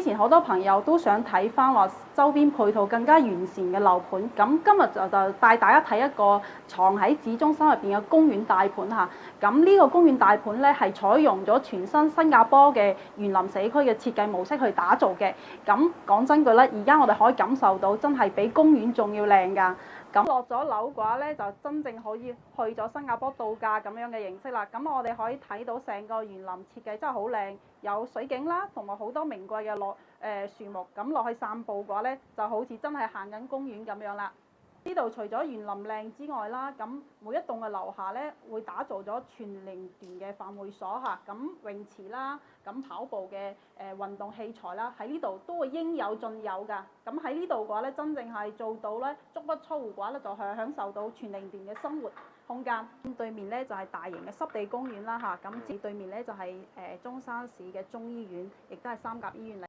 前好多朋友都想睇翻話周邊配套更加完善嘅樓盤，咁今日就帶大家睇一個藏喺市中心入邊嘅公園大盤嚇。咁呢個公園大盤咧係採用咗全新新加坡嘅園林社區嘅設計模式去打造嘅。咁講真句咧，而家我哋可以感受到真係比公園仲要靚㗎。咁落咗樓嘅話咧，就真正可以去咗新加坡度假咁樣嘅形式啦。咁我哋可以睇到成個園林設計真係好靚，有水景啦，同埋好多名貴嘅樹木。咁落去散步嘅話咧，就好似真係行緊公園咁樣啦。呢度除咗園林靚之外啦，咁每一棟嘅樓下咧會打造咗全齡段嘅飯會所嚇，咁泳池啦，咁跑步嘅運動器材啦，喺呢度都會應有盡有㗎。咁喺呢度嘅話咧，真正係做到咧足不出戶嘅話咧，就係享受到全齡段嘅生活空間。咁對面咧就係大型嘅濕地公園啦嚇，咁對面咧就係中山市嘅中醫院，亦都係三甲醫院嚟。